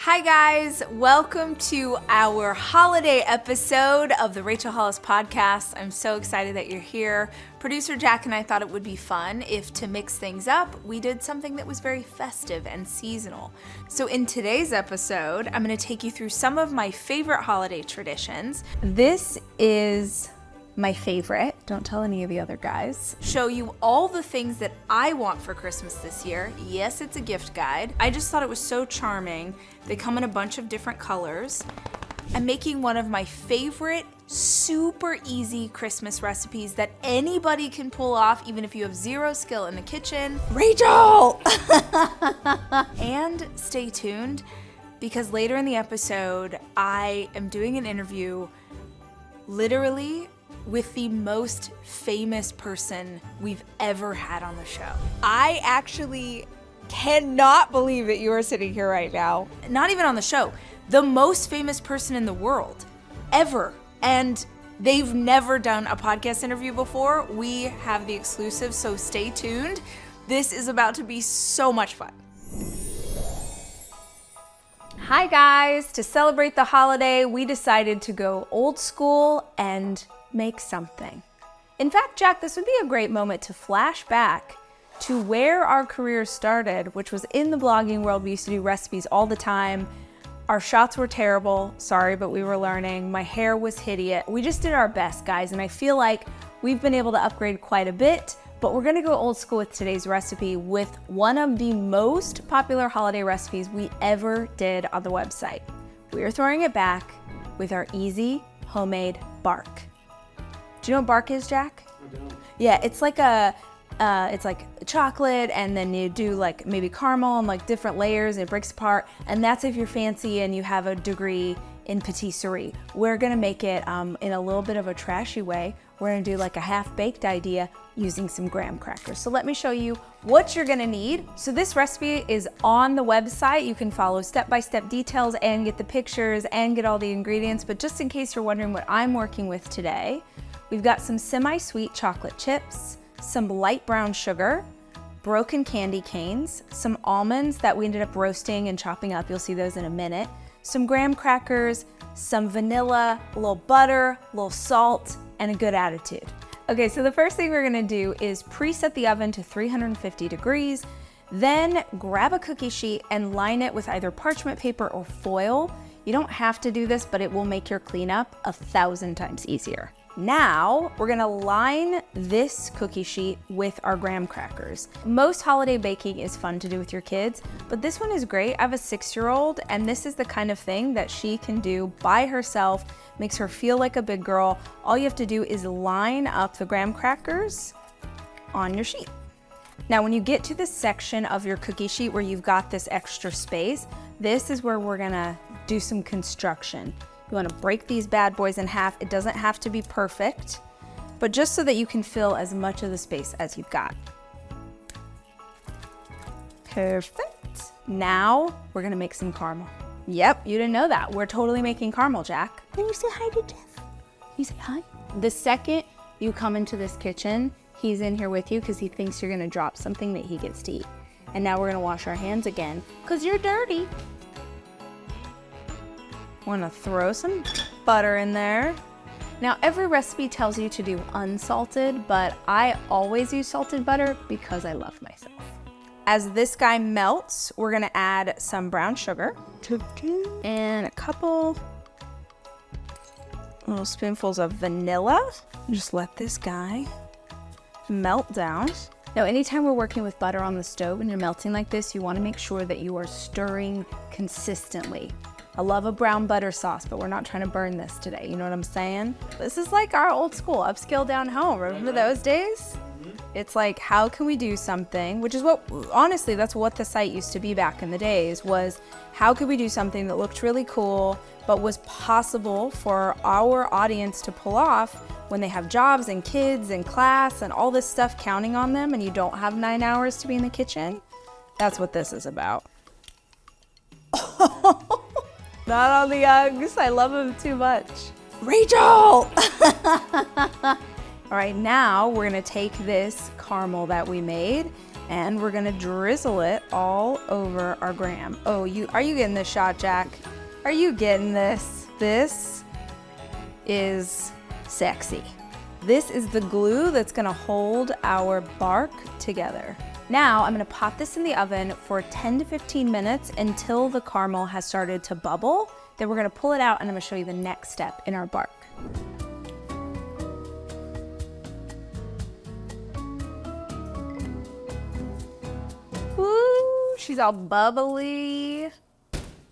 Hi guys, welcome to our holiday episode of the Rachel Hollis podcast. I'm so excited that you're here. Producer Jack and I thought it would be fun if, to mix things up, we did something that was very festive and seasonal. So in today's episode, I'm going to take you through some of my favorite holiday traditions. This is my favorite. Don't tell any of the other guys. Show you all the things that I want for Christmas this year. Yes, it's a gift guide. I just thought it was so charming. They come in a bunch of different colors. I'm making one of my favorite super easy Christmas recipes that anybody can pull off, even if you have zero skill in the kitchen. Rachel! And stay tuned, because later in the episode, I am doing an interview literally with the most famous person we've ever had on the show. I actually cannot believe that you are sitting here right now. Not even on the show. The most famous person in the world, ever. And they've never done a podcast interview before. We have the exclusive, so stay tuned. This is about to be so much fun. Hi guys, to celebrate the holiday, we decided to go old school and make something. In fact, Jack, this would be a great moment to flash back to where our career started, which was in the blogging world. We used to do recipes all the time. Our shots were terrible, sorry, but we were learning. My hair was hideous. We just did our best, guys, and I feel like we've been able to upgrade quite a bit, but we're gonna go old school with today's recipe with one of the most popular holiday recipes we ever did on the website. We are throwing it back with our easy homemade bark. Do you know what bark is, Jack? I don't. Yeah, it's like chocolate, and then you do like maybe caramel and like different layers, and it breaks apart. And that's if you're fancy and you have a degree in patisserie. We're gonna make it in a little bit of a trashy way. We're gonna do like a half-baked idea using some graham crackers. So let me show you what you're gonna need. So this recipe is on the website. You can follow step-by-step details and get the pictures and get all the ingredients. But just in case you're wondering what I'm working with today, we've got some semi-sweet chocolate chips, some light brown sugar, broken candy canes, some almonds that we ended up roasting and chopping up. You'll see those in a minute. Some graham crackers, some vanilla, a little butter, a little salt, and a good attitude. Okay, so the first thing we're gonna do is preset the oven to 350 degrees, then grab a cookie sheet and line it with either parchment paper or foil. You don't have to do this, but it will make your cleanup 1,000 times easier. Now, we're gonna line this cookie sheet with our graham crackers. Most holiday baking is fun to do with your kids, but this one is great. I have a 6-year-old, and this is the kind of thing that she can do by herself, makes her feel like a big girl. All you have to do is line up the graham crackers on your sheet. Now, when you get to the section of your cookie sheet where you've got this extra space, this is where we're gonna do some construction. You wanna break these bad boys in half. It doesn't have to be perfect, but just so that you can fill as much of the space as you've got. Perfect. Now, we're gonna make some caramel. Yep, you didn't know that. We're totally making caramel, Jack. Can you say hi to Jeff? You say hi? The second you come into this kitchen, he's in here with you because he thinks you're gonna drop something that he gets to eat. And now we're gonna wash our hands again because you're dirty. Want to throw some butter in there. Now, every recipe tells you to do unsalted, but I always use salted butter because I love myself. As this guy melts, we're gonna add some brown sugar and a couple little spoonfuls of vanilla. Just let this guy melt down. Now, anytime we're working with butter on the stove and you're melting like this, you want to make sure that you are stirring consistently. I love a brown butter sauce, but we're not trying to burn this today. You know what I'm saying? This is like our old school upscale down home. Remember those days? It's like, how can we do something, which is what, honestly, that's what the site used to be back in the days, was how could we do something that looked really cool, but was possible for our audience to pull off when they have jobs and kids and class and all this stuff counting on them, and you don't have 9 hours to be in the kitchen? That's what this is about. Not on the Uggs. I love them too much. Rachel! All right, now we're gonna take this caramel that we made And we're gonna drizzle it all over our graham. Oh, are you getting this shot, Jack? Are you getting this? This is sexy. This is the glue that's gonna hold our bark together. Now I'm gonna pop this in the oven for 10 to 15 minutes until the caramel has started to bubble. Then we're gonna pull it out and I'm gonna show you the next step in our bark. Woo, she's all bubbly.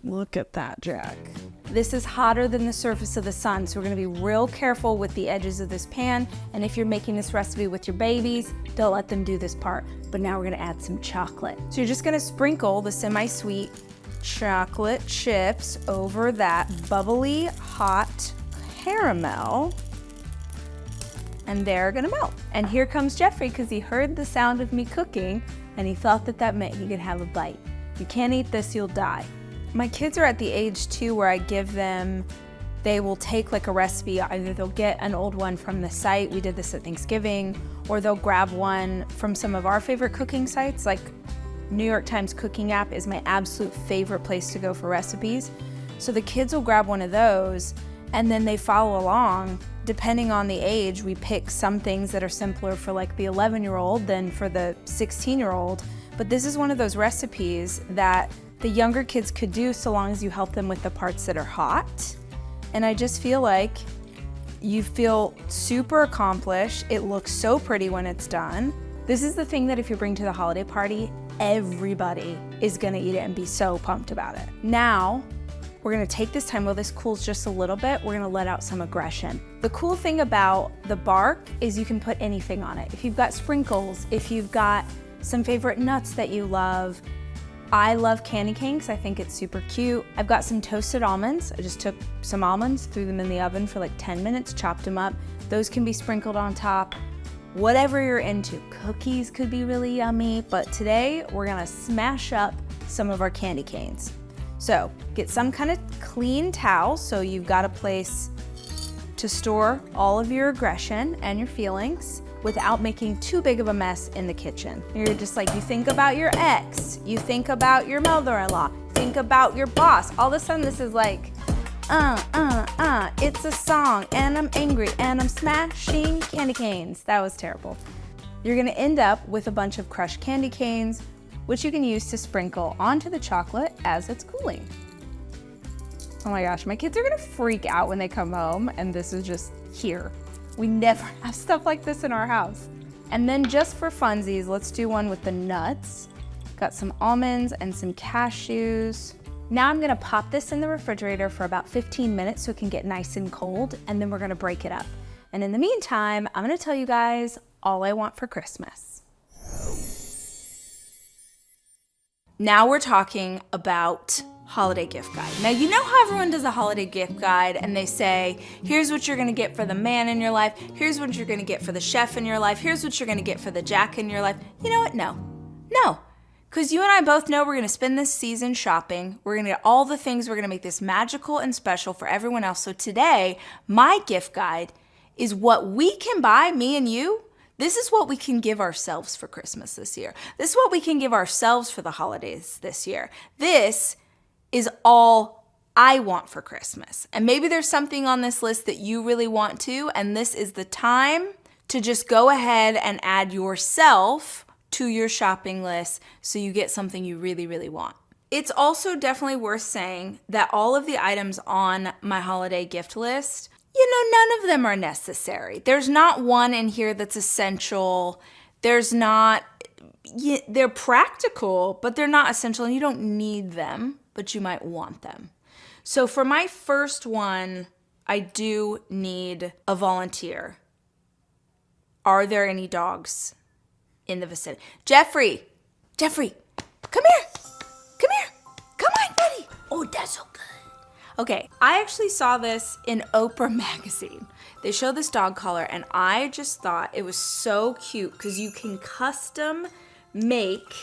Look at that, Jack. This is hotter than the surface of the sun, so we're gonna be real careful with the edges of this pan. And if you're making this recipe with your babies, don't let them do this part. But now we're gonna add some chocolate. So you're just gonna sprinkle the semi-sweet chocolate chips over that bubbly hot caramel. And they're gonna melt. And here comes Jeffrey, because he heard the sound of me cooking and he thought that that meant he could have a bite. You can't eat this, you'll die. My kids are at the age too where I give them, they will take like a recipe, either they'll get an old one from the site, we did this at Thanksgiving, or they'll grab one from some of our favorite cooking sites, like New York Times Cooking app is my absolute favorite place to go for recipes. So the kids will grab one of those and then they follow along. Depending on the age, we pick some things that are simpler for like the 11-year-old than for the 16-year-old. But this is one of those recipes that the younger kids could do so long as you help them with the parts that are hot. And I just feel like you feel super accomplished. It looks so pretty when it's done. This is the thing that if you bring to the holiday party, everybody is gonna eat it and be so pumped about it. Now, we're gonna take this time while this cools just a little bit, we're gonna let out some aggression. The cool thing about the bark is you can put anything on it. If you've got sprinkles, if you've got some favorite nuts that you love. I love candy cane because I think it's super cute. I've got some toasted almonds. I just took some almonds, threw them in the oven for like 10 minutes, chopped them up. Those can be sprinkled on top. Whatever you're into. Cookies could be really yummy, but today we're gonna smash up some of our candy canes. So get some kind of clean towel so you've got a place to store all of your aggression and your feelings without making too big of a mess in the kitchen. You're just like, you think about your ex, you think about your mother-in-law, think about your boss. All of a sudden this is like, it's a song and I'm angry and I'm smashing candy canes. That was terrible. You're gonna end up with a bunch of crushed candy canes, which you can use to sprinkle onto the chocolate as it's cooling. Oh my gosh, my kids are gonna freak out when they come home and this is just here. We never have stuff like this in our house. And then just for funsies, let's do one with the nuts. Got some almonds and some cashews. Now I'm gonna pop this in the refrigerator for about 15 minutes so it can get nice and cold, and then we're gonna break it up. And in the meantime, I'm gonna tell you guys all I want for Christmas. Now we're talking about holiday gift guide. Now, you know how everyone does a holiday gift guide and they say, here's what you're gonna get for the man in your life, here's what you're gonna get for the chef in your life, here's what you're gonna get for the Jack in your life. You know what? No. Because you and I both know we're gonna spend this season shopping, we're gonna get all the things, we're gonna make this magical and special for everyone else. So today, my gift guide is what we can buy, me and you. This is what we can give ourselves for Christmas this year. This is what we can give ourselves for the holidays this year. This is all I want for Christmas. And maybe there's something on this list that you really want to, and this is the time to just go ahead and add yourself to your shopping list so you get something you really, really want. It's also definitely worth saying that all of the items on my holiday gift list, none of them are necessary. There's not one in here that's essential. They're practical, but they're not essential, and you don't need them, but you might want them. So for my first one, I do need a volunteer. Are there any dogs in the vicinity? Jeffrey, come here. Come on, buddy. Oh, that's so good. Okay, I actually saw this in Oprah magazine. They show this dog collar, and I just thought it was so cute because you can custom make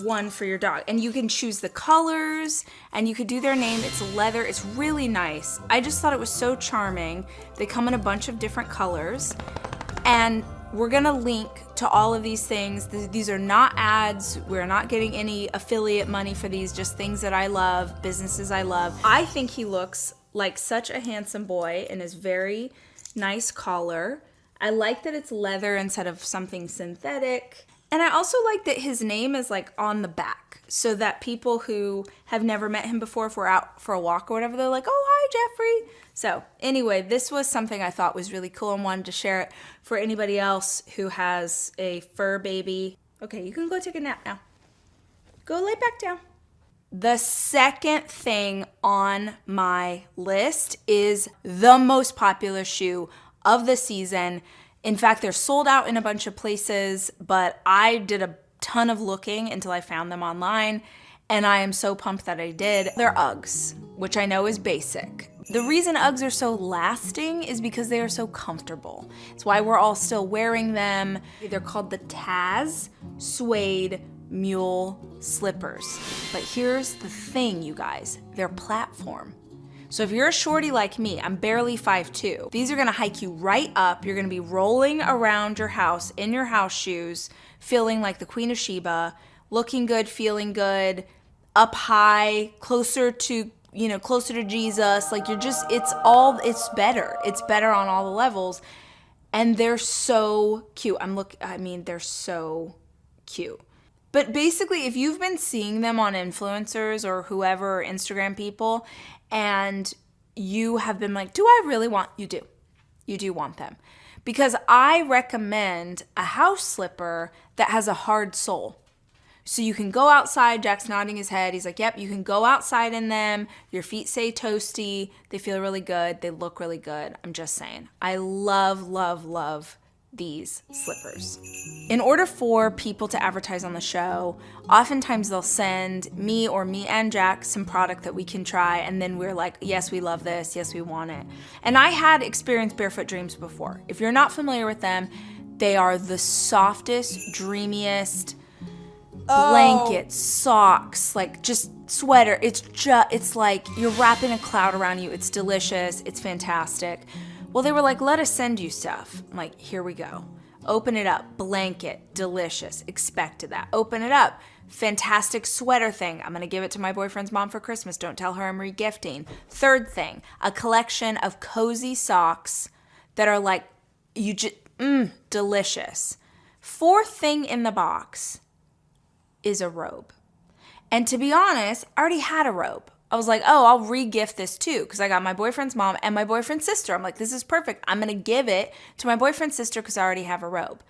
one for your dog, and you can choose the colors and you could do their name. It's leather. It's really nice. I just thought it was so charming. They come in a bunch of different colors, and We're gonna link to all of these things. These are not ads. We're not getting any affiliate money for these, just things that I love, businesses I love. I think he looks like such a handsome boy in his very nice collar. I like that it's leather instead of something synthetic. And I also like that his name is like on the back, so that people who have never met him before, if we're out for a walk or whatever, they're like, oh, hi, Jeffrey. So anyway, this was something I thought was really cool and wanted to share it for anybody else who has a fur baby. Okay, you can go take a nap now. Go lay back down. The second thing on my list is the most popular shoe of the season. In fact, they're sold out in a bunch of places, but I did a ton of looking until I found them online, and I am so pumped that I did. They're Uggs, which I know is basic. The reason Uggs are so lasting is because they are so comfortable. It's why we're all still wearing them. They're called the Taz Suede Mule Slippers. But here's the thing, you guys, they're platform. So if you're a shorty like me, I'm barely 5'2". These are gonna hike you right up. You're gonna be rolling around your house in your house shoes, feeling like the Queen of Sheba, looking good, feeling good, up high, closer to Jesus. Like it's better. It's better on all the levels. And they're so cute. They're so cute. But basically, if you've been seeing them on influencers or whoever, Instagram people, and you have been like, do I really want, you do want them. Because I recommend a house slipper that has a hard sole. So you can go outside, Jack's nodding his head, he's like, yep, you can go outside in them, your feet stay toasty, they feel really good, they look really good. I'm just saying. I love, love, love these slippers. In order for people to advertise on the show, oftentimes they'll send me and Jack some product that we can try, and then we're like, yes, we love this, yes, we want it. And I had experienced Barefoot Dreams before. If you're not familiar with them, they are the softest, dreamiest blankets, socks, like just sweater. It's like you're wrapping a cloud around you. It's delicious. It's fantastic. Well, they were like, let us send you stuff. I'm like, here we go. Open it up. Blanket. Delicious. Expected that. Open it up. Fantastic sweater thing. I'm going to give it to my boyfriend's mom for Christmas. Don't tell her I'm re-gifting. Third thing, a collection of cozy socks that are like, delicious. Fourth thing in the box is a robe. And to be honest, I already had a robe. I was like, oh, I'll re-gift this too, because I got my boyfriend's mom and my boyfriend's sister. I'm like, this is perfect. I'm going to give it to my boyfriend's sister because I already have a robe.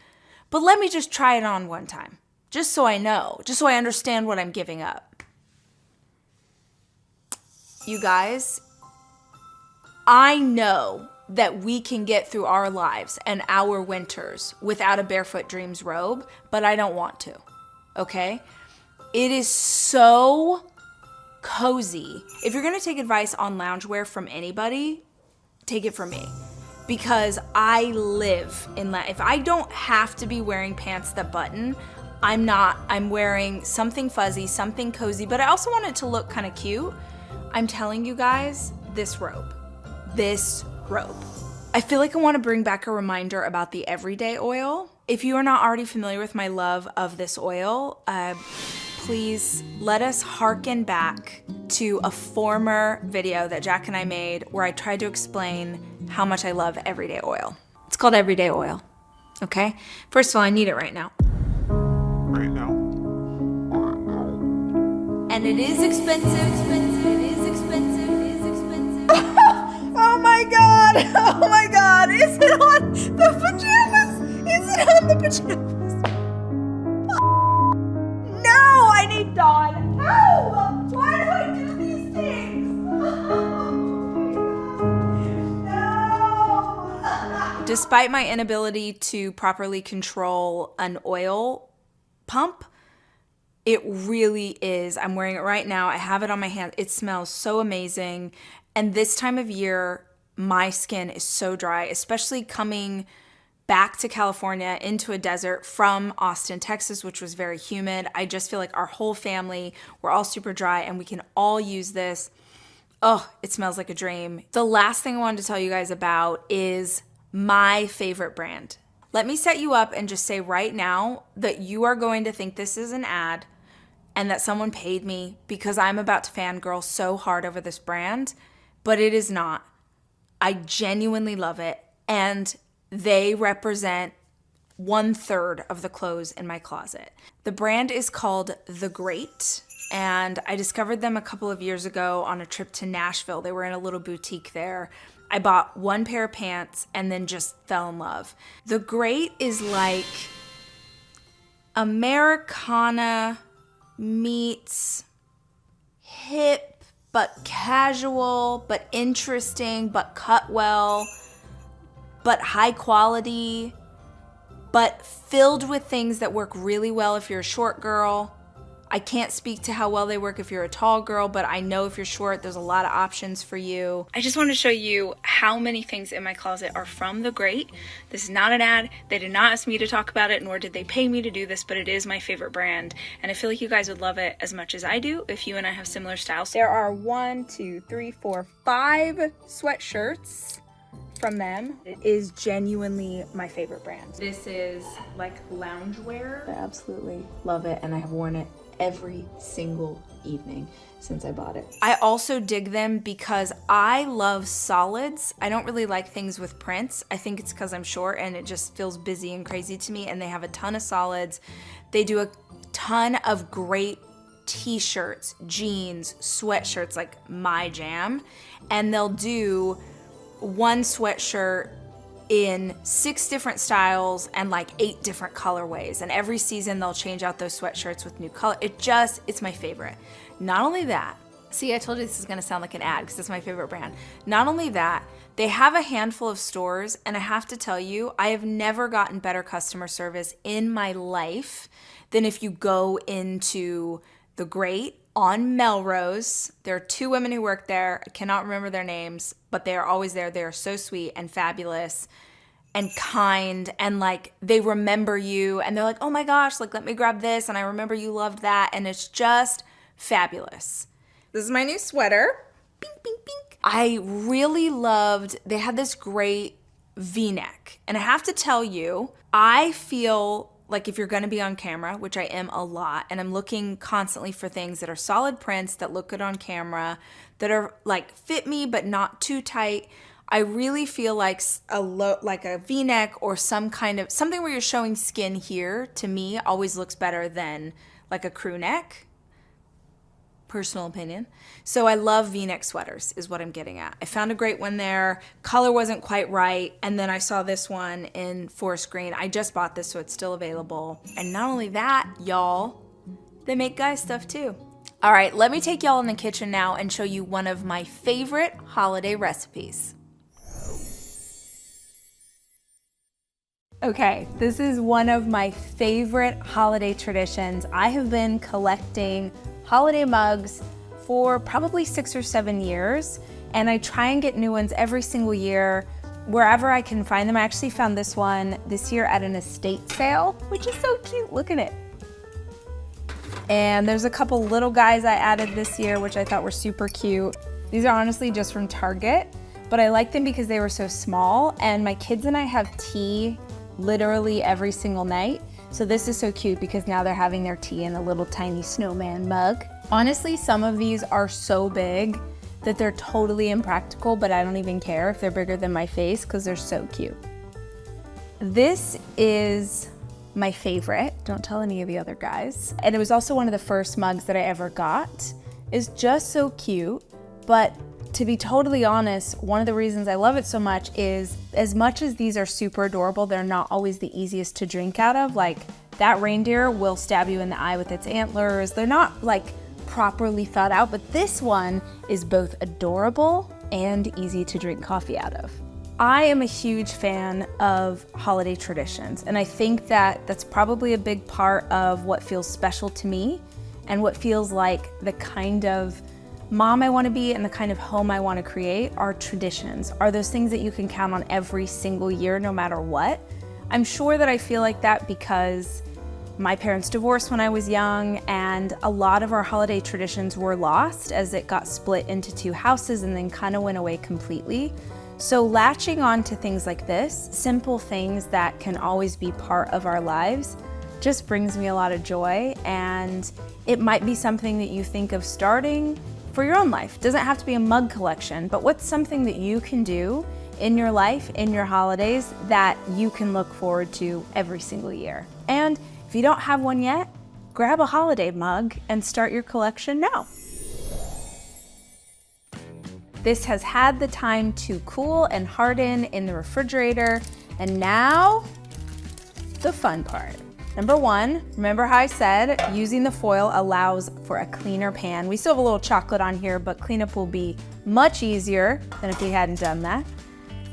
But let me just try it on one time, just so I know, just so I understand what I'm giving up. You guys, I know that we can get through our lives and our winters without a Barefoot Dreams robe, but I don't want to, okay? It is so cozy. If you're gonna take advice on loungewear from anybody, take it from me. Because I live in if I don't have to be wearing pants that button, I'm wearing something fuzzy, something cozy, but I also want it to look kind of cute. I'm telling you guys, this robe. I feel like I want to bring back a reminder about the everyday oil. If you are not already familiar with my love of this oil, please let us hearken back to a former video that Jack and I made where I tried to explain how much I love everyday oil. It's called everyday oil, okay? First of all, I need it right now. Right now. And it is expensive. Oh my God, is it on the pajamas? No, I need Dawn. No, why do I do these things? No. Despite my inability to properly control an oil pump, it really is. I'm wearing it right now. I have it on my hand. It smells so amazing. And this time of year, my skin is so dry, especially coming back to California into a desert from Austin, Texas, which was very humid. I just feel like our whole family, we're all super dry and we can all use this. Oh, it smells like a dream. The last thing I wanted to tell you guys about is my favorite brand. Let me set you up and just say right now that you are going to think this is an ad and that someone paid me because I'm about to fangirl so hard over this brand, but it is not. I genuinely love it, and they represent 1/3 of the clothes in my closet. The brand is called The Great, and I discovered them a couple of years ago on a trip to Nashville. They were in a little boutique there. I bought one pair of pants and then just fell in love. The Great is like Americana meets hip, but casual, but interesting, but cut well, but high quality, but filled with things that work really well if you're a short girl. I can't speak to how well they work if you're a tall girl, but I know if you're short, there's a lot of options for you. I just want to show you how many things in my closet are from The Great. This is not an ad. They did not ask me to talk about it, nor did they pay me to do this, but it is my favorite brand. And I feel like you guys would love it as much as I do if you and I have similar styles. There are 1, 2, 3, 4, 5 sweatshirts from them. It is genuinely my favorite brand. This is like loungewear. I absolutely love it, and I have worn it every single evening since I bought it. I also dig them because I love solids. I don't really like things with prints. I think it's because I'm short and it just feels busy and crazy to me, and they have a ton of solids. They do a ton of great t-shirts, jeans, sweatshirts, like my jam, and they'll do one sweatshirt in 6 different styles and like 8 different colorways. And every season they'll change out those sweatshirts with new color. It's my favorite. Not only that, see, I told you this is gonna sound like an ad because it's my favorite brand. Not only that, they have a handful of stores, and I have to tell you, I have never gotten better customer service in my life than if you go into The Great on Melrose. There are 2 women who work there. I cannot remember their names, but they are always there. They are so sweet and fabulous and kind, and like they remember you, and they're like, oh my gosh, like let me grab this, and I remember you loved that, and it's just fabulous. This is my new sweater. Bing, bing, bing. I really loved, they had this great V-neck, and I have to tell you, I feel like if you're gonna be on camera, which I am a lot, and I'm looking constantly for things that are solid prints, that look good on camera, that are like fit me but not too tight, I really feel like a V-neck or some kind of, something where you're showing skin here, to me, always looks better than like a crew neck. Personal opinion. So I love V-neck sweaters is what I'm getting at. I found a great one there. Color wasn't quite right. And then I saw this one in forest green. I just bought this, so it's still available. And not only that, y'all, they make guy stuff too. All right, let me take y'all in the kitchen now and show you one of my favorite holiday recipes. Okay, this is one of my favorite holiday traditions. I have been collecting holiday mugs for probably 6 or 7 years, and I try and get new ones every single year wherever I can find them. I actually found this one this year at an estate sale, which is so cute. Look at it. And there's a couple little guys I added this year, which I thought were super cute. These are honestly just from Target, but I like them because they were so small, and my kids and I have tea literally every single night. So this is so cute because now they're having their tea in a little tiny snowman mug. Honestly, some of these are so big that they're totally impractical, but I don't even care if they're bigger than my face because they're so cute. This is my favorite. Don't tell any of the other guys. And it was also one of the first mugs that I ever got. It's just so cute, but to be totally honest, one of the reasons I love it so much is, as much as these are super adorable, they're not always the easiest to drink out of. Like, that reindeer will stab you in the eye with its antlers. They're not like properly thought out, but this one is both adorable and easy to drink coffee out of. I am a huge fan of holiday traditions, and I think that that's probably a big part of what feels special to me and what feels like the kind of mom I want to be and the kind of home I want to create. Are traditions, are those things that you can count on every single year no matter what. I'm sure that I feel like that because my parents divorced when I was young, and a lot of our holiday traditions were lost as it got split into 2 houses and then kind of went away completely. So latching on to things like this, simple things that can always be part of our lives, just brings me a lot of joy. And it might be something that you think of starting for your own life. It doesn't have to be a mug collection, but what's something that you can do in your life, in your holidays, that you can look forward to every single year? And if you don't have one yet, grab a holiday mug and start your collection now. This has had the time to cool and harden in the refrigerator. And now, the fun part. Number one, remember how I said using the foil allows for a cleaner pan. We still have a little chocolate on here, but cleanup will be much easier than if we hadn't done that.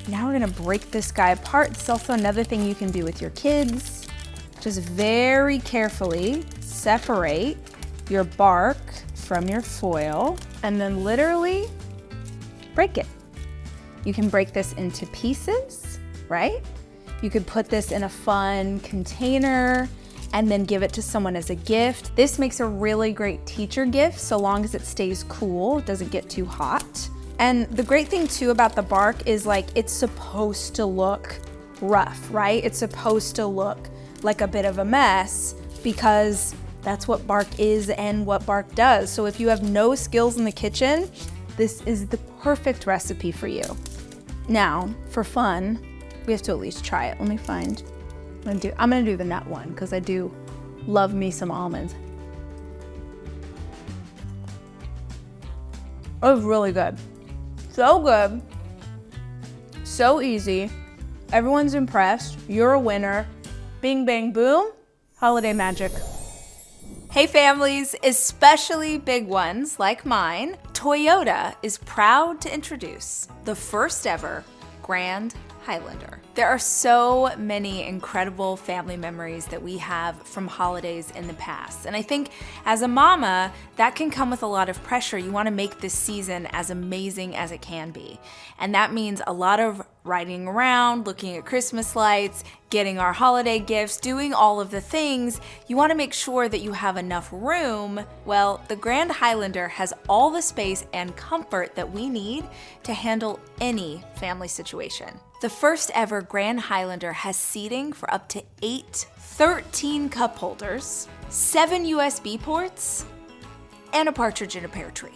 Now we're gonna break this guy apart. It's also another thing you can do with your kids. Just very carefully separate your bark from your foil and then literally break it. You can break this into pieces, right? You could put this in a fun container and then give it to someone as a gift. This makes a really great teacher gift so long as it stays cool, it doesn't get too hot. And the great thing too about the bark is like it's supposed to look rough, right? It's supposed to look like a bit of a mess because that's what bark is and what bark does. So if you have no skills in the kitchen, this is the perfect recipe for you. Now, for fun, we have to at least try it. Let me find, I'm gonna do the nut one because I do love me some almonds. It was really good. So good, so easy. Everyone's impressed. You're a winner. Bing, bang, boom. Holiday magic. Hey families, especially big ones like mine, Toyota is proud to introduce the first ever Grand Highlander. There are so many incredible family memories that we have from holidays in the past. And I think as a mama, that can come with a lot of pressure. You want to make this season as amazing as it can be. And that means a lot of riding around, looking at Christmas lights, getting our holiday gifts, doing all of the things. You want to make sure that you have enough room. Well, the Grand Highlander has all the space and comfort that we need to handle any family situation. The first ever Grand Highlander has seating for up to 13 cup holders, 7 USB ports, and a partridge in a pear tree.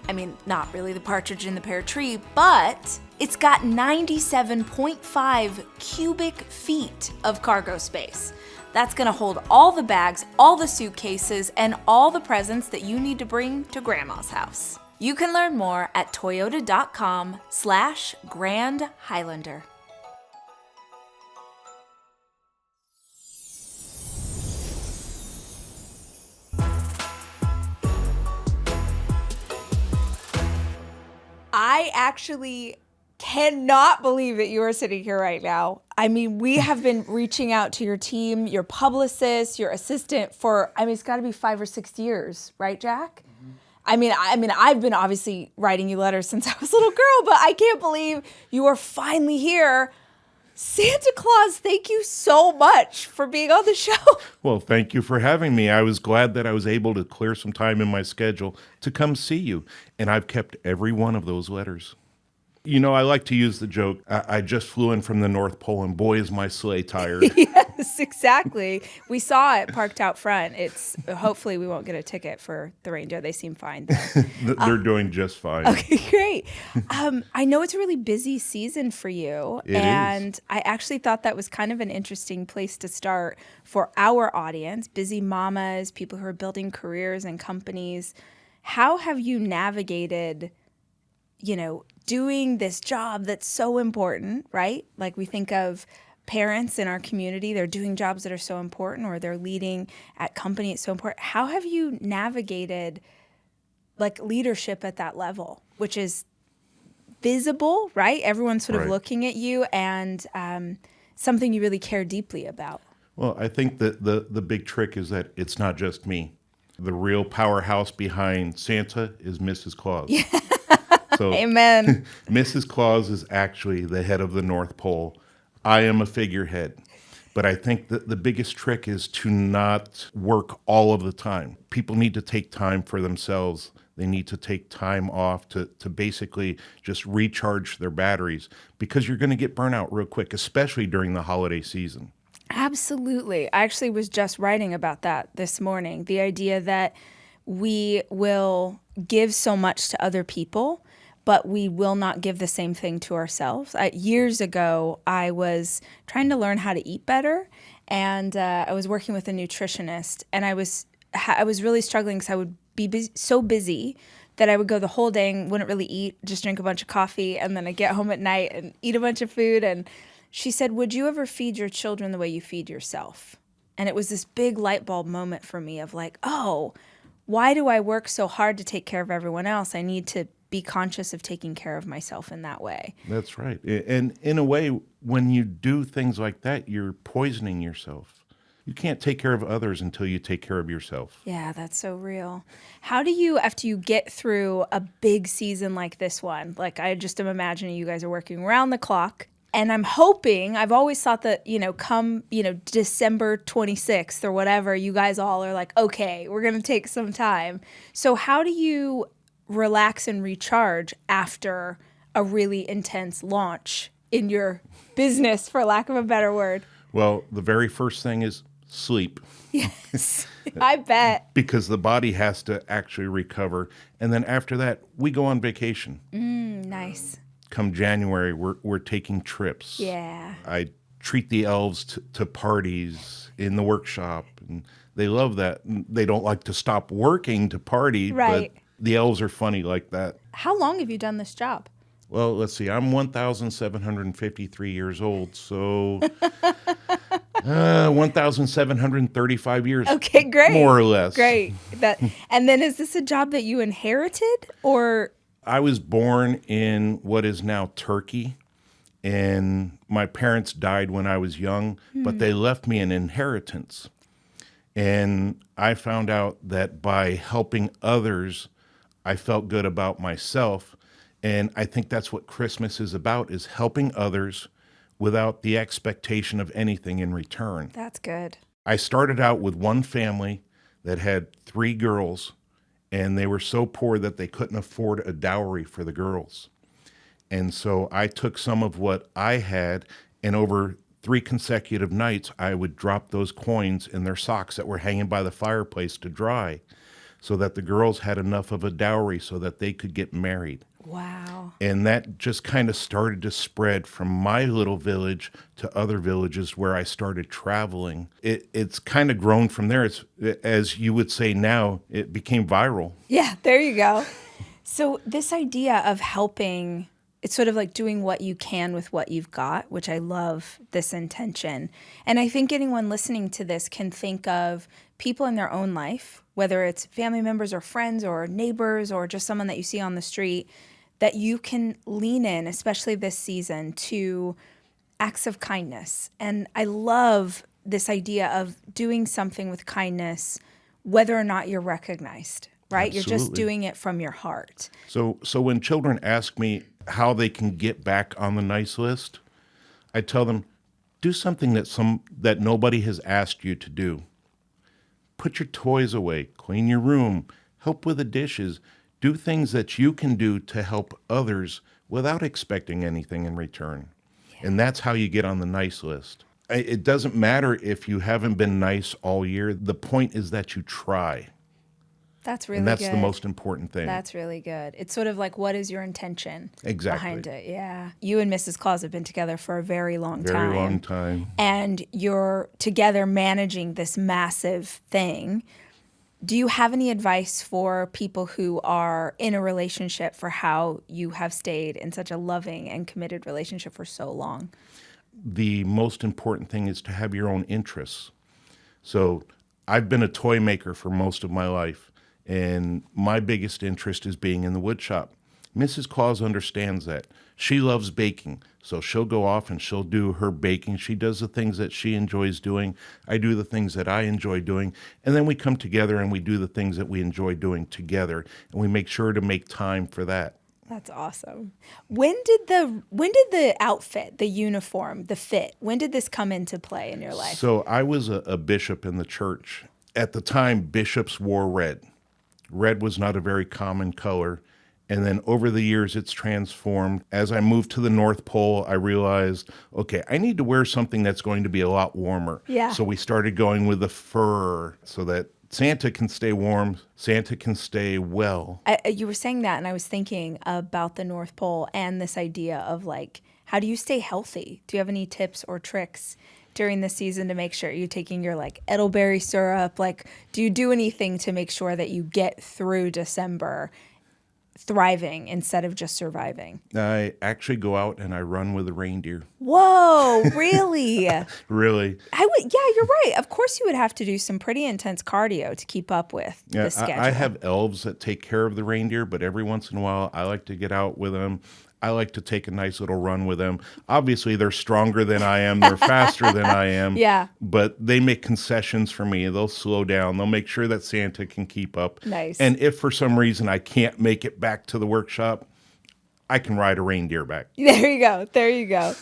I mean, not really the partridge in the pear tree, but it's got 97.5 cubic feet of cargo space. That's gonna hold all the bags, all the suitcases, and all the presents that you need to bring to Grandma's house. You can learn more at toyota.com/Grand Highlander. I actually cannot believe that you are sitting here right now. I mean, we have been reaching out to your team, your publicist, your assistant for, it's gotta be 5 or 6 years, right, Jack? I mean, I've been obviously writing you letters since I was a little girl, but I can't believe you are finally here. Santa Claus, thank you so much for being on the show. Well, thank you for having me. I was glad that I was able to clear some time in my schedule to come see you. And I've kept every one of those letters. You know, I like to use the joke, I just flew in from the North Pole and boy is my sleigh tired. Yes, exactly. We saw it parked out front. Hopefully we won't get a ticket for the reindeer. They seem fine. They're doing just fine. Okay, great. I know it's a really busy season for you. It and is. I actually thought that was kind of an interesting place to start for our audience, busy mamas, people who are building careers and companies. How have you navigated, doing this job that's so important, right? Like we think of parents in our community, they're doing jobs that are so important or they're leading at company, it's so important. How have you navigated like leadership at that level, which is visible, right? Everyone's sort of Right. looking at you and something you really care deeply about. Well, I think that the big trick is that it's not just me. The real powerhouse behind Santa is Mrs. Claus. Yeah. So, Amen. Mrs. Claus is actually the head of the North Pole. I am a figurehead. But I think that the biggest trick is to not work all of the time. People need to take time for themselves. They need to take time off to basically just recharge their batteries, because you're going to get burnout real quick, especially during the holiday season. Absolutely. I actually was just writing about that this morning. The idea that we will give so much to other people, but we will not give the same thing to ourselves. Years ago, I was trying to learn how to eat better, and I was working with a nutritionist, and I was really struggling because I would be so busy that I would go the whole day and wouldn't really eat, just drink a bunch of coffee, and then I'd get home at night and eat a bunch of food. And she said, "Would you ever feed your children the way you feed yourself?" And it was this big light bulb moment for me of like, oh, why do I work so hard to take care of everyone else? I need to be conscious of taking care of myself in that way. That's right. And in a way, when you do things like that, you're poisoning yourself. You can't take care of others until you take care of yourself. Yeah, that's so real. How do you, after you get through a big season like this one, like I just am imagining you guys are working around the clock, and I'm hoping, I've always thought that, come, December 26th or whatever, you guys all are like, okay, we're going to take some time. So how do you relax and recharge after a really intense launch in your business, for lack of a better word? Well, the very first thing is sleep. Yes, I bet. Because the body has to actually recover. And then after that, we go on vacation. Nice. Come January, we're taking trips. Yeah. I treat the elves to parties in the workshop, and they love that. They don't like to stop working to party, right. But the elves are funny like that. How long have you done this job? Well, let's see. I'm 1,753 years old, so 1,735 years. Okay, great. More or less. Great. And then is this a job that you inherited, or? I was born in what is now Turkey, and my parents died when I was young, but they left me an inheritance. And I found out that by helping others, I felt good about myself. And I think that's what Christmas is about, is helping others without the expectation of anything in return. That's good. I started out with one family that had 3 girls, and they were so poor that they couldn't afford a dowry for the girls. And so I took some of what I had, and over 3 consecutive nights, I would drop those coins in their socks that were hanging by the fireplace to dry, so that the girls had enough of a dowry so that they could get married. Wow. And that just kind of started to spread from my little village to other villages where I started traveling. It's kind of grown from there. It's, as you would say now, it became viral. Yeah, there you go. So this idea of helping, it's sort of like doing what you can with what you've got, which I love this intention. And I think anyone listening to this can think of people in their own life, whether it's family members or friends or neighbors or just someone that you see on the street, that you can lean in, especially this season, to acts of kindness. And I love this idea of doing something with kindness, whether or not you're recognized, right? Absolutely. You're just doing it from your heart. So when children ask me how they can get back on the nice list, I tell them, do something that nobody has asked you to do. Put your toys away, clean your room, help with the dishes, do things that you can do to help others without expecting anything in return. Yeah. And that's how you get on the nice list. It doesn't matter if you haven't been nice all year. The point is that you try. That's really good. And that's good. The most important thing. That's really good. It's sort of like, what is your intention behind it? Yeah. You and Mrs. Claus have been together for a very long time. Very long time. And you're together managing this massive thing. Do you have any advice for people who are in a relationship for how you have stayed in such a loving and committed relationship for so long? The most important thing is to have your own interests. So I've been a toy maker for most of my life, and my biggest interest is being in the wood shop. Mrs. Claus understands that. She loves baking, so she'll go off and she'll do her baking. She does the things that she enjoys doing. I do the things that I enjoy doing. And then we come together and we do the things that we enjoy doing together. And we make sure to make time for that. That's awesome. When did the outfit, the uniform, the fit, when did this come into play in your life? So I was a bishop in the church. At the time, bishops wore red. Red was not a very common color. And then over the years, it's transformed. As I moved to the North Pole, I realized, okay, I need to wear something that's going to be a lot warmer. Yeah. So we started going with the fur so that Santa can stay warm, Santa can stay well. You were saying that, and I was thinking about the North Pole and this idea of like, how do you stay healthy? Do you have any tips or tricks during the season to make sure you're taking your like elderberry syrup? Like, do you do anything to make sure that you get through December thriving instead of just surviving? I actually go out and I run with a reindeer. Whoa, really? Really? Yeah, you're right. Of course you would have to do some pretty intense cardio to keep up with the schedule. I have elves that take care of the reindeer, but every once in a while I like to get out with them. I like to take a nice little run with them. Obviously, they're stronger than I am. They're faster than I am. Yeah. But they make concessions for me. They'll slow down. They'll make sure that Santa can keep up. Nice. And if for some reason I can't make it back to the workshop, I can ride a reindeer back. There you go. There you go.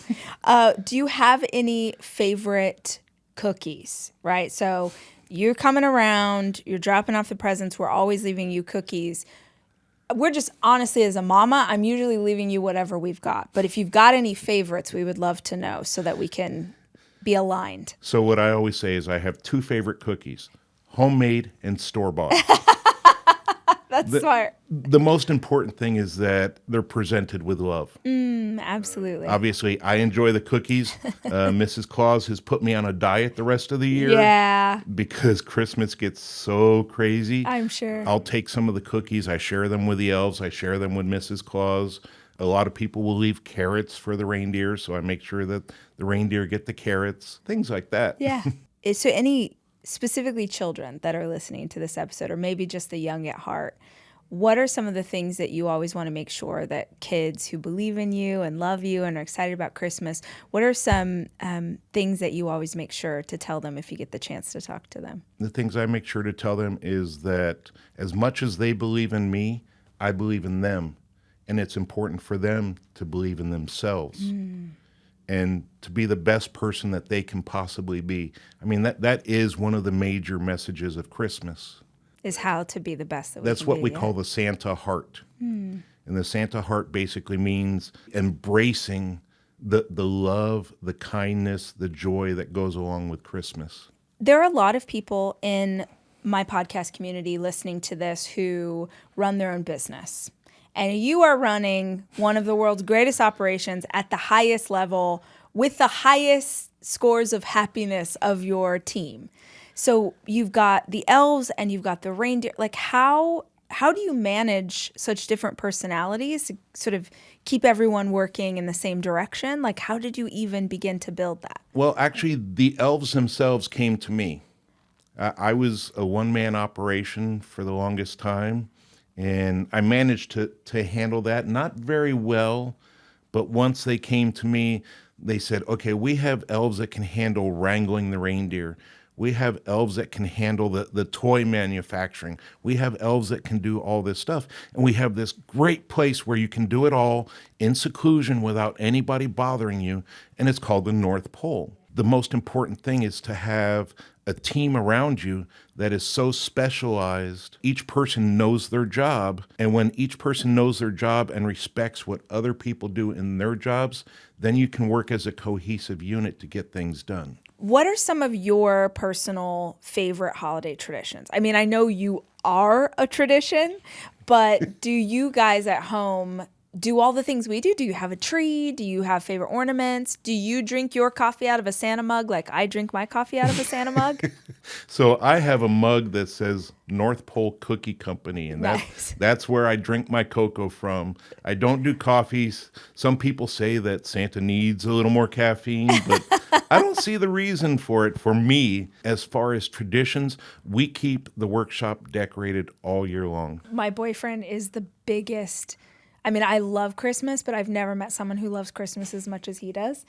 Do you have any favorite cookies, right? So you're coming around, you're dropping off the presents. We're always leaving you cookies. We're just, honestly, as a mama, I'm usually leaving you whatever we've got. But if you've got any favorites, we would love to know so that we can be aligned. So what I always say is I have two favorite cookies, homemade and store-bought. That's smart. The most important thing is that they're presented with love. Absolutely. Obviously, I enjoy the cookies. Mrs. Claus has put me on a diet the rest of the year. Yeah. Because Christmas gets so crazy. I'm sure. I'll take some of the cookies. I share them with the elves. I share them with Mrs. Claus. A lot of people will leave carrots for the reindeer, so I make sure that the reindeer get the carrots, things like that. Yeah. So any specifically children that are listening to this episode, or maybe just the young at heart, what are some of the things that you always want to make sure that kids who believe in you and love you and are excited about Christmas, what are some things that you always make sure to tell them if you get the chance to talk to them? The things I make sure to tell them is that as much as they believe in me, I believe in them. And it's important for them to believe in themselves and to be the best person that they can possibly be. I mean, that is one of the major messages of Christmas. Is how to be the best that we That's can what be, we yeah. call the Santa heart. And the Santa heart basically means embracing the love, the kindness, the joy that goes along with Christmas. There are a lot of people in my podcast community listening to this who run their own business. And you are running one of the world's greatest operations at the highest level with the highest scores of happiness of your team. So you've got the elves and you've got the reindeer. Like how do you manage such different personalities to sort of keep everyone working in the same direction? Like how did you even begin to build that? Well, actually, the elves themselves came to me. I was a one-man operation for the longest time, and I managed to handle that, not very well, but once they came to me, they said, okay, we have elves that can handle wrangling the reindeer. We have elves that can handle the toy manufacturing. We have elves that can do all this stuff. And we have this great place where you can do it all in seclusion without anybody bothering you, and it's called the North Pole. The most important thing is to have a team around you that is so specialized. Each person knows their job, and when each person knows their job and respects what other people do in their jobs, then you can work as a cohesive unit to get things done. What are some of your personal favorite holiday traditions? I mean, I know you are a tradition, but do you guys at home do all the things we do? Do you have a tree? Do you have favorite ornaments? Do you drink your coffee out of a Santa mug like I drink my coffee out of a Santa mug? So I have a mug that says North Pole Cookie Company, and Nice. that's where I drink my cocoa from. I don't do coffees. Some people say that Santa needs a little more caffeine, but I don't see the reason for it. For me, as far as traditions, we keep the workshop decorated all year long. My boyfriend is the biggest. I mean, I love Christmas, but I've never met someone who loves Christmas as much as he does.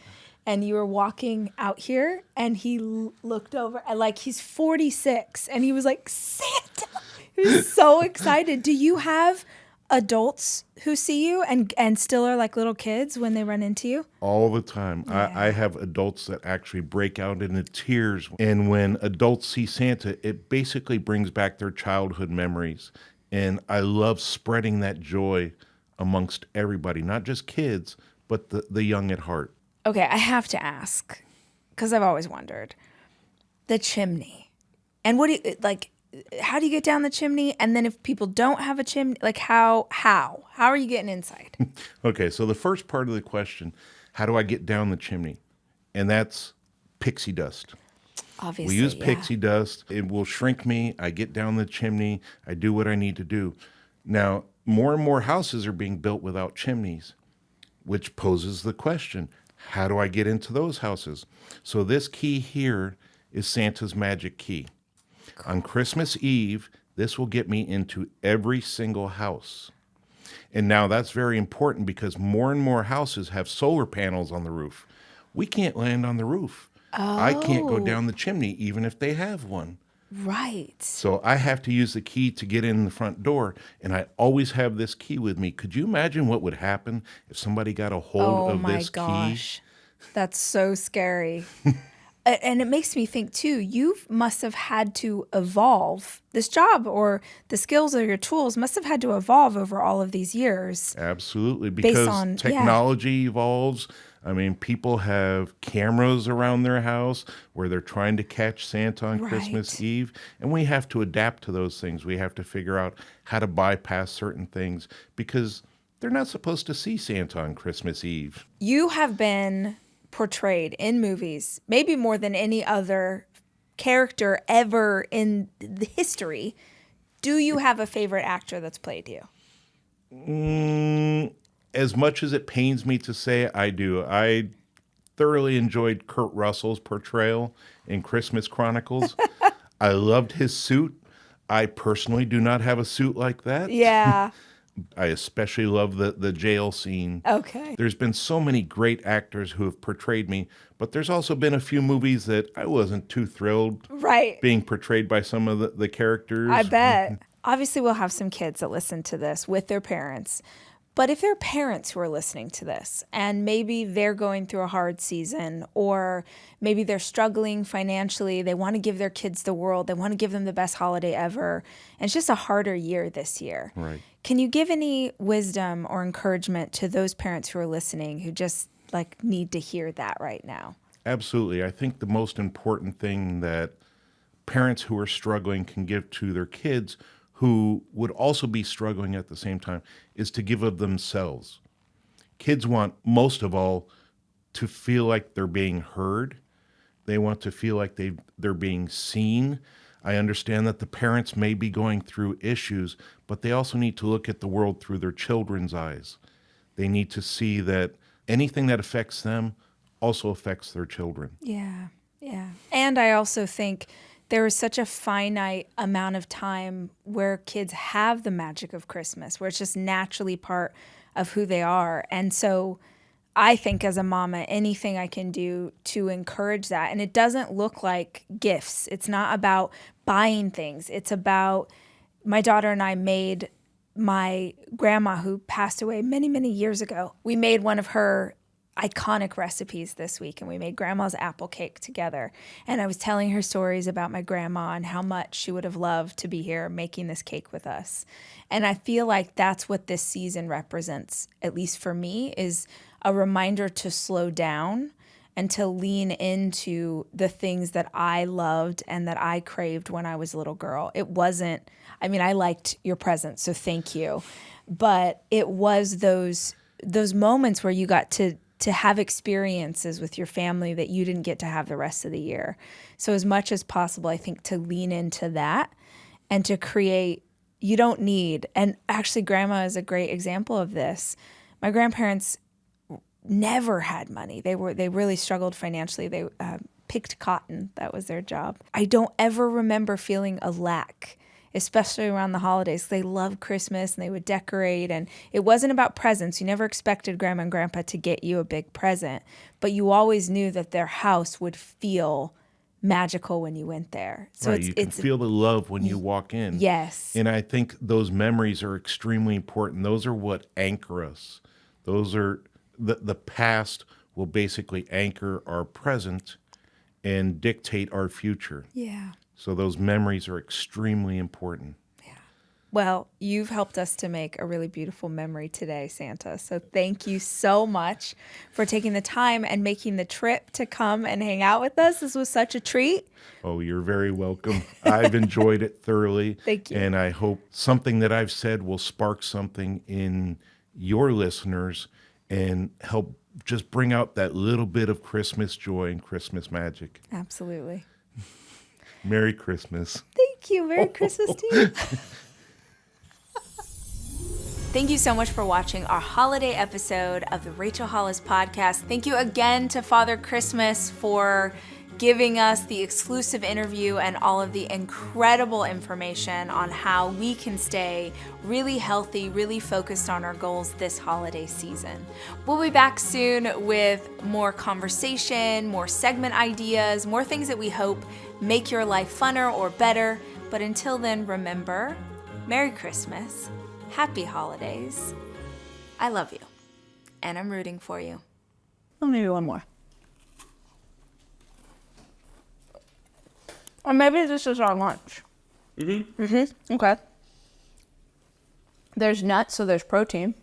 And you were walking out here, and he looked over, and like he's 46, and he was like, Santa! He was so excited. Do you have adults who see you and still are like little kids when they run into you? All the time. Yeah. I have adults that actually break out into tears. And when adults see Santa, it basically brings back their childhood memories. And I love spreading that joy amongst everybody, not just kids, but the young at heart. Okay, I have to ask, because I've always wondered. The chimney. And what do you, like, how do you get down the chimney? And then if people don't have a chimney, like how are you getting inside? Okay, so the first part of the question, how do I get down the chimney? And that's pixie dust. Obviously, We use yeah. pixie dust. It will shrink me. I get down the chimney. I do what I need to do. Now, more and more houses are being built without chimneys, which poses the question, how do I get into those houses? So this key here is Santa's magic key. Cool. On Christmas Eve, this will get me into every single house. And now that's very important because more and more houses have solar panels on the roof. We can't land on the roof. I can't go down the chimney even if they have one. Right. So I have to use the key to get in the front door, and I always have this key with me. Could you imagine what would happen if somebody got a hold of this key? Oh my gosh. That's so scary. And it makes me think too, you must have had to evolve. This job or the skills or your tools must have had to evolve over all of these years. Absolutely, because technology evolves. I mean, people have cameras around their house where they're trying to catch Santa on Christmas Eve, and we have to adapt to those things. We have to figure out how to bypass certain things because they're not supposed to see Santa on Christmas Eve. You have been portrayed in movies, maybe more than any other character ever in the history. Do you have a favorite actor that's played you? As much as it pains me to say, I do. I thoroughly enjoyed Kurt Russell's portrayal in Christmas Chronicles. I loved his suit. I personally do not have a suit like that. Yeah. I especially love the jail scene. Okay. There's been so many great actors who have portrayed me, but there's also been a few movies that I wasn't too thrilled being portrayed by some of the characters. I bet. Obviously, we'll have some kids that listen to this with their parents. But if there are parents who are listening to this and maybe they're going through a hard season or maybe they're struggling financially, they want to give their kids the world, they want to give them the best holiday ever, and it's just a harder year this year. Right. Can you give any wisdom or encouragement to those parents who are listening who just like need to hear that right now? Absolutely. I think the most important thing that parents who are struggling can give to their kids who would also be struggling at the same time is to give of themselves. Kids want, most of all, to feel like they're being heard. They want to feel like they're being seen. I understand that the parents may be going through issues, but they also need to look at the world through their children's eyes. They need to see that anything that affects them also affects their children. Yeah, yeah. And I also think there is such a finite amount of time where kids have the magic of Christmas, where it's just naturally part of who they are. And so I think as a mama, anything I can do to encourage that. And it doesn't look like gifts. It's not about buying things. It's about, my daughter and I made my grandma who passed away many, many years ago. We made one of her iconic recipes this week, and we made grandma's apple cake together. And I was telling her stories about my grandma and how much she would have loved to be here making this cake with us. And I feel like that's what this season represents, at least for me, is a reminder to slow down and to lean into the things that I loved and that I craved when I was a little girl. It wasn't, I mean, I liked your presents, so thank you. But it was those moments where you got to have experiences with your family that you didn't get to have the rest of the year. So as much as possible, I think to lean into that and to create, you don't need, and actually grandma is a great example of this. My grandparents never had money. They really struggled financially. They picked cotton. That was their job. I don't ever remember feeling a lack, especially around the holidays. They loved Christmas and they would decorate, and it wasn't about presents. You never expected grandma and grandpa to get you a big present, but you always knew that their house would feel magical when you went there. So right, you can feel the love when you walk in. Yes. And I think those memories are extremely important. Those are what anchor us. Those are the past will basically anchor our present and dictate our future. Yeah. So those memories are extremely important. Yeah. Well, you've helped us to make a really beautiful memory today, Santa. So thank you so much for taking the time and making the trip to come and hang out with us. This was such a treat. Oh, you're very welcome. I've enjoyed it thoroughly. Thank you. And I hope something that I've said will spark something in your listeners and help just bring out that little bit of Christmas joy and Christmas magic. Absolutely. Merry Christmas. Thank you. Merry Christmas to you. Thank you so much for watching our holiday episode of the Rachel Hollis podcast. Thank you again to Father Christmas for giving us the exclusive interview and all of the incredible information on how we can stay really healthy, really focused on our goals this holiday season. We'll be back soon with more conversation, more segment ideas, more things that we hope make your life funner or better. But until then, remember, Merry Christmas, Happy Holidays. I love you, and I'm rooting for you. I'll maybe one more. Or maybe this is our lunch. Okay. There's nuts, so there's protein.